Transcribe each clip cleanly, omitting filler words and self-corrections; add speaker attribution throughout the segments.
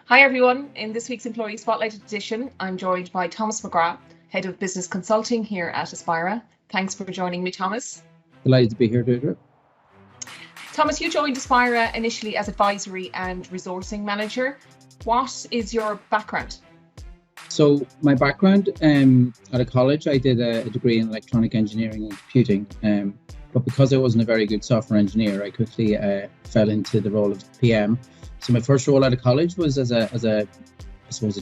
Speaker 1: Hi everyone. In this week's Employee Spotlight edition, I'm joined by Thomas McGrath, Head of Business Consulting here at Aspira. Thanks for joining me, Thomas.
Speaker 2: Delighted to be here, Deirdre.
Speaker 1: Thomas, you joined Aspira initially as Advisory and Resourcing Manager. What is your background?
Speaker 2: So my background, at a college, I did a degree in electronic engineering and computing. But because I wasn't a very good software engineer, I quickly fell into the role of PM. So my first role out of college was as a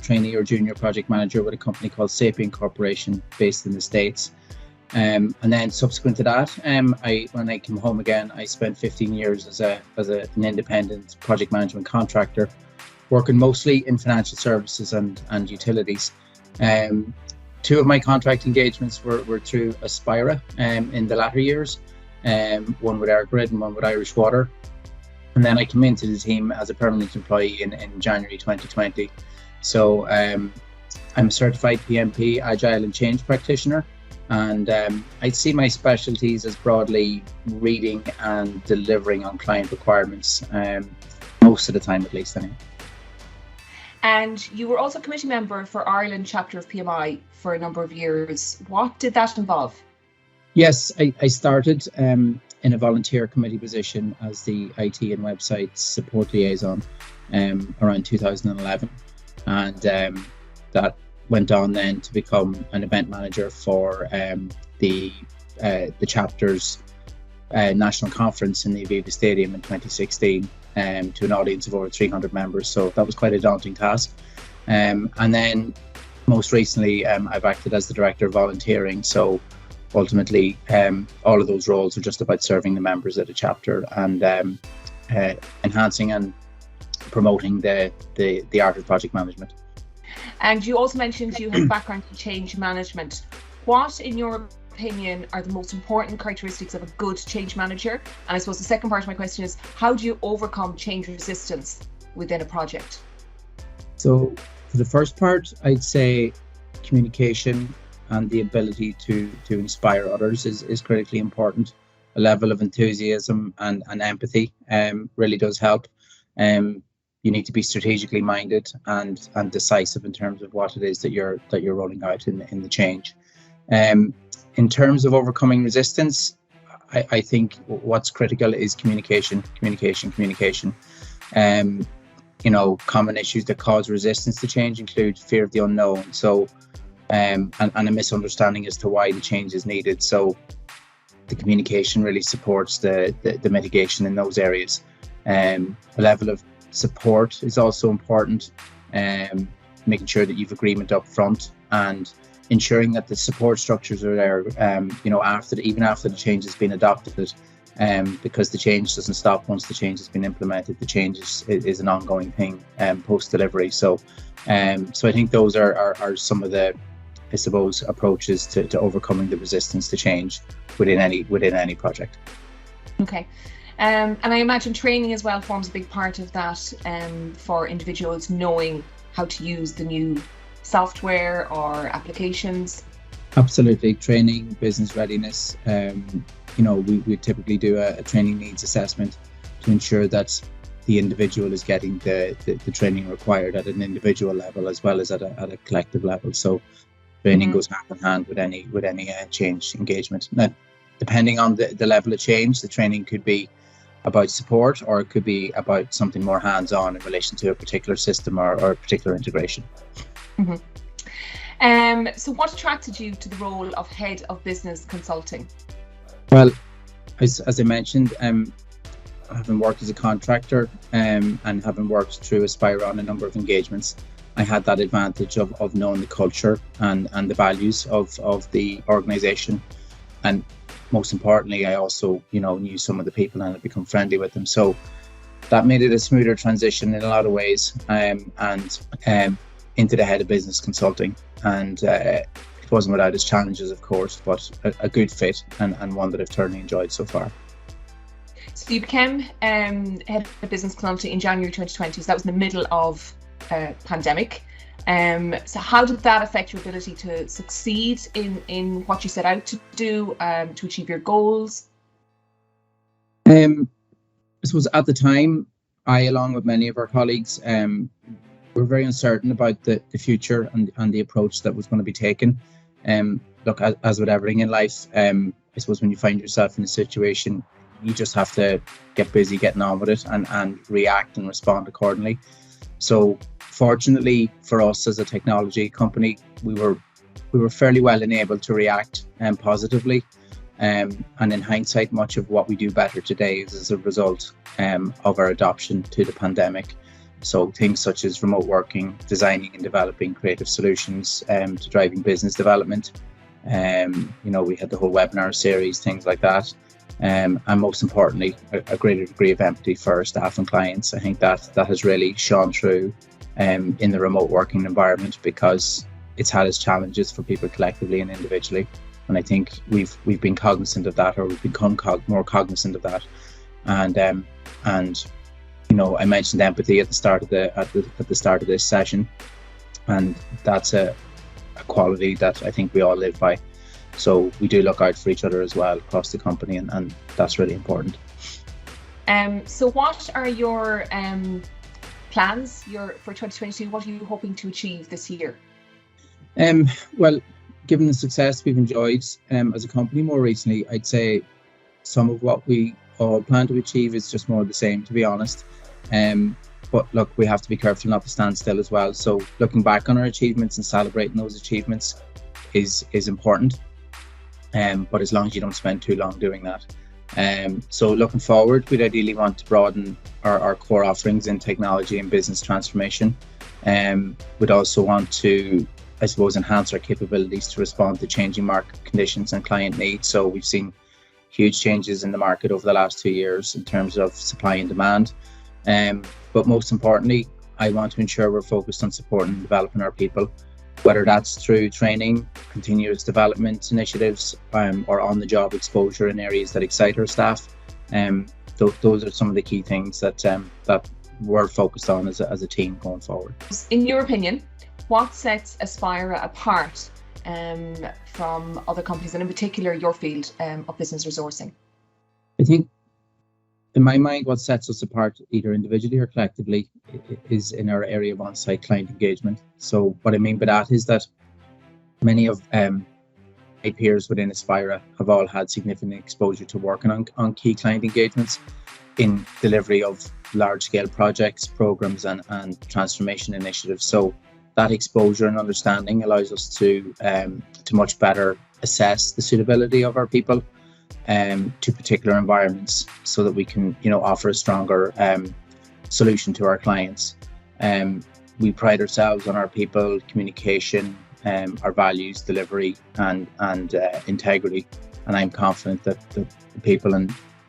Speaker 2: trainee or junior project manager with a company called Sapient Corporation based in the States. And then subsequent to that, when I came home again, I spent 15 years as an independent project management contractor, working mostly in financial services and utilities. Two of my contract engagements were through Aspira in the latter years, one with Airgrid and one with Irish Water. And then I came into the team as a permanent employee in January 2020. So I'm a certified PMP, Agile and Change practitioner. And I'd see my specialties as broadly reading and delivering on client requirements, most of the time at least anyway.
Speaker 1: And you were also committee member for Ireland chapter of PMI for a number of years. What did that involve?
Speaker 2: Yes, I started in a volunteer committee position as the IT and website support liaison around 2011. And that went on then to become an event manager for the chapter's national conference in the Aviva Stadium in 2016 to an audience of over 300 members. So that was quite a daunting task. And then most recently, I've acted as the director of volunteering. So ultimately, all of those roles are just about serving the members of the chapter and enhancing and promoting the art of project management.
Speaker 1: And you also mentioned you have a background in change management. What, in your opinion, are the most important characteristics of a good change manager? And I suppose the second part of my question is, how do you overcome change resistance within a project?
Speaker 2: So for the first part, I'd say communication and the ability to inspire others is critically important. A level of enthusiasm and empathy really does help. You need to be strategically minded and decisive in terms of what it is that you're rolling out in the change. In terms of overcoming resistance, I think what's critical is communication. Common issues that cause resistance to change include fear of the unknown. So and a misunderstanding as to why the change is needed. So the communication really supports the mitigation in those areas. A level of support is also important, making sure that you've agreement up front and ensuring that the support structures are there, even after the change has been adopted, because the change doesn't stop once the change has been implemented. The change is an ongoing thing post delivery. So I think those are some of the, I suppose, approaches to overcoming the resistance to change within any project.
Speaker 1: Okay. And I imagine training as well forms a big part of that, for individuals knowing how to use the new software or applications.
Speaker 2: Absolutely. Training, business readiness. We typically do a training needs assessment to ensure that the individual is getting the training required at an individual level as well as at a collective level. So training goes hand in hand with any change engagement. Now, depending on the level of change, the training could be about support, or it could be about something more hands-on in relation to a particular system or a particular integration.
Speaker 1: So what attracted you to the role of Head of Business Consulting?
Speaker 2: Well, as I mentioned, having worked as a contractor and having worked through Aspira on a number of engagements, I had that advantage of knowing the culture and the values of the organisation. And most importantly, I also, knew some of the people and had become friendly with them. So that made it a smoother transition in a lot of ways, and into the Head of Business Consulting. And it wasn't without its challenges, of course, but a good fit and one that I've thoroughly enjoyed so far.
Speaker 1: So you became Head of Business Consulting in January 2020. So that was in the middle of pandemic. So how did that affect your ability to succeed in what you set out to do, to achieve your goals?
Speaker 2: I suppose at the time, I, along with many of our colleagues, we're very uncertain about the future and the approach that was going to be taken. Look, as with everything in life, I suppose when you find yourself in a situation, you just have to get busy getting on with it and react and respond accordingly. So fortunately for us as a technology company, we were fairly well enabled to react positively. And in hindsight, much of what we do better today is as a result of our adoption to the pandemic. So things such as remote working, designing and developing creative solutions to driving business development. We had the whole webinar series, things like that. And most importantly, a greater degree of empathy for our staff and clients. I think that has really shone through in the remote working environment, because it's had its challenges for people collectively and individually. And I think we've been cognizant of that, or we've become more cognizant of that. And I mentioned empathy at the start of this session, and that's a quality that I think we all live by. So we do look out for each other as well across the company, and that's really important.
Speaker 1: So what are your plans for 2022? What are you hoping to achieve this year?
Speaker 2: Well, given the success we've enjoyed as a company more recently, I'd say some of what we all plan to achieve is just more of the same, to be honest. But look, we have to be careful not to stand still as well. So looking back on our achievements and celebrating those achievements is important. But as long as you don't spend too long doing that. So looking forward, we'd ideally want to broaden our core offerings in technology and business transformation. We'd also want to, I suppose, enhance our capabilities to respond to changing market conditions and client needs. So we've seen huge changes in the market over the last 2 years in terms of supply and demand. But most importantly, I want to ensure we're focused on supporting and developing our people, whether that's through training, continuous development initiatives, or on-the-job exposure in areas that excite our staff. Those are some of the key things that we're focused on as a team going forward.
Speaker 1: In your opinion, what sets Aspira apart from other companies, and in particular your field of business resourcing?
Speaker 2: I think, in my mind, what sets us apart, either individually or collectively, is in our area of on-site client engagement. So what I mean by that is that many of my peers within Aspira have all had significant exposure to working on key client engagements in delivery of large-scale projects, programs, and transformation initiatives. So that exposure and understanding allows us to much better assess the suitability of our people to particular environments, so that we can offer a stronger solution to our clients. We pride ourselves on our people, communication, our values, delivery, and integrity. And I'm confident that the people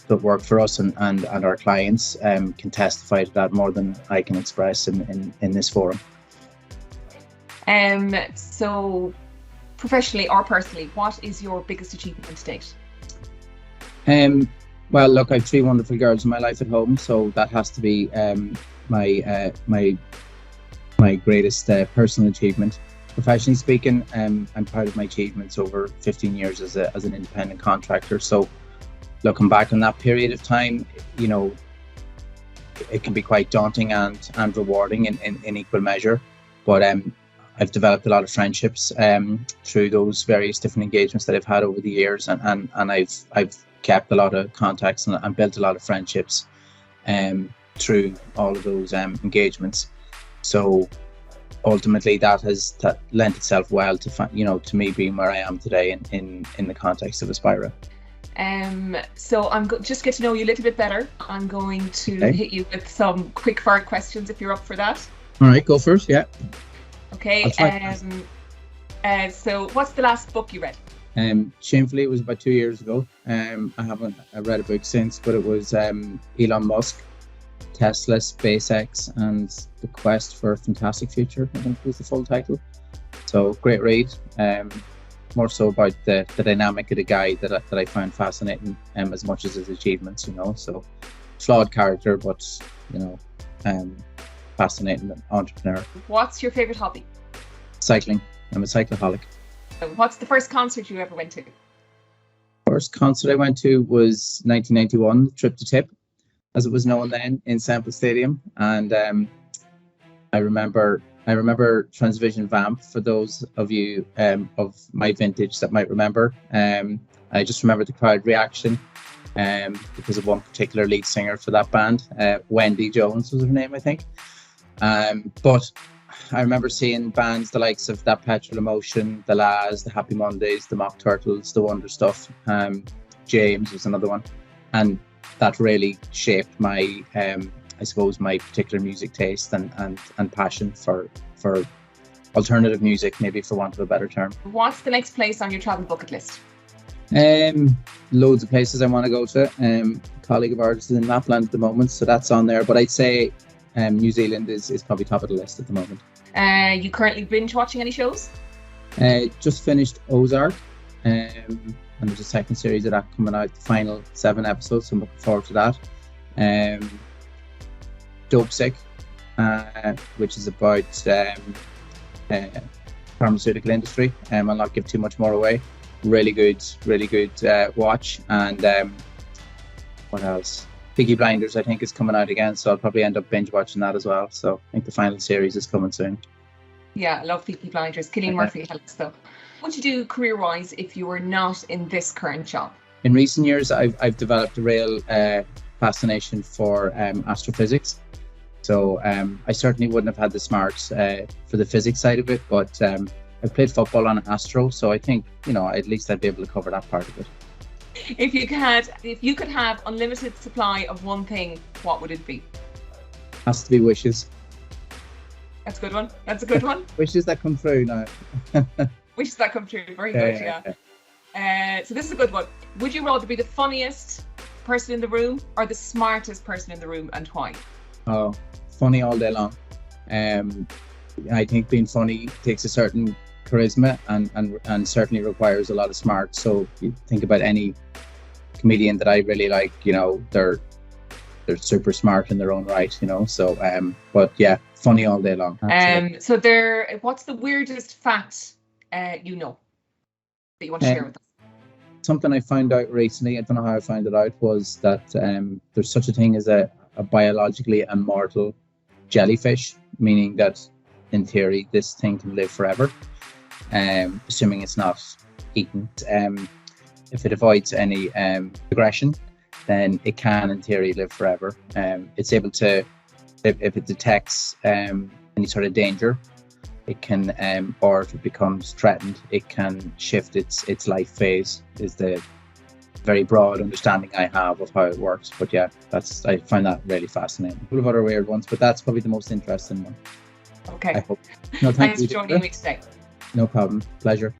Speaker 2: that work for us and our clients can testify to that more than I can express in this forum.
Speaker 1: So professionally or personally, what is your biggest achievement to date?
Speaker 2: Well, look, I have 3 wonderful girls in my life at home, so that has to be my greatest personal achievement. Professionally speaking, I'm proud of my achievements over 15 years as an independent contractor. So looking back on that period of time, it can be quite daunting and rewarding in equal measure. But I've developed a lot of friendships through those various different engagements that I've had over the years, and I've kept a lot of contacts and built a lot of friendships through all of those engagements. So ultimately, that lent itself well to me being where I am today in the context of Aspira.
Speaker 1: So I'm just get to know you a little bit better. I'm going to hit you with some quick fire questions if you're up for that.
Speaker 2: All right, go first. Yeah.
Speaker 1: Okay. So what's the last book you read?
Speaker 2: Shamefully, it was about 2 years ago. I haven't read a book since, but it was Elon Musk, Tesla, SpaceX, and The Quest for a Fantastic Future, I think was the full title. So great read. More so about the dynamic of the guy that I found fascinating, as much as his achievements. So flawed character, but fascinating entrepreneur.
Speaker 1: What's your favorite hobby?
Speaker 2: Cycling. I'm a cycloholic.
Speaker 1: What's the first concert you ever went to?
Speaker 2: First concert I went to was 1991, Trip to Tip, as it was known then, in Semple Stadium. And I remember Transvision Vamp, for those of you of my vintage that might remember. I just remember the crowd reaction because of one particular lead singer for that band. Wendy Jones was her name, I think. But I remember seeing bands the likes of That Petrol Emotion, The Lads, The Happy Mondays, The Mock Turtles, The Wonder Stuff. James was another one. And that really shaped my, I suppose, my particular music taste and passion for alternative music, maybe for want of a better term.
Speaker 1: What's the next place on your travel bucket list?
Speaker 2: Loads of places I want to go to. A colleague of ours is in Lapland at the moment, so that's on there. But I'd say New Zealand is probably top of the list at the moment.
Speaker 1: You currently binge watching any shows?
Speaker 2: Just finished Ozark, and there's a second series of that coming out, the final 7 episodes, so I'm looking forward to that. Dope Sick, which is about pharmaceutical industry. I'll not give too much more away. Really good watch. And what else? Peaky Blinders, I think, is coming out again, so I'll probably end up binge watching that as well. So I think the final series is coming soon.
Speaker 1: Yeah, I love Peaky Blinders. Cillian Murphy helps though. What would you do career-wise if you were not in this current job?
Speaker 2: In recent years, I've developed a real fascination for astrophysics. So I certainly wouldn't have had the smarts for the physics side of it, but I played football on Astro, so I think, at least I'd be able to cover that part of it.
Speaker 1: If you could have unlimited supply of one thing, what would it be?
Speaker 2: Has to be wishes.
Speaker 1: That's a good one. That's a good one.
Speaker 2: Wishes that come true now.
Speaker 1: Wishes that come true. Very good, yeah. So this is a good one. Would you rather be the funniest person in the room or the smartest person in the room, and why?
Speaker 2: Oh, funny all day long. I think being funny takes a certain charisma and certainly requires a lot of smarts. So you think about any comedian that I really like, they're super smart in their own right, So but yeah, funny all day long.
Speaker 1: So what's the weirdest fact that you want to share with us?
Speaker 2: Something I found out recently, I don't know how I found it out, was that there's such a thing as a biologically immortal jellyfish, meaning that in theory this thing can live forever, assuming it's not eaten. If it avoids any aggression, then it can in theory live forever. It's able to, if it detects any sort of danger, it can, or if it becomes threatened, it can shift its life phase, is the very broad understanding I have of how it works. But yeah, I find that really fascinating. A couple of other weird ones, but that's probably the most interesting one.
Speaker 1: Okay.
Speaker 2: I hope. No,
Speaker 1: thanks for joining me today.
Speaker 2: No problem. Pleasure.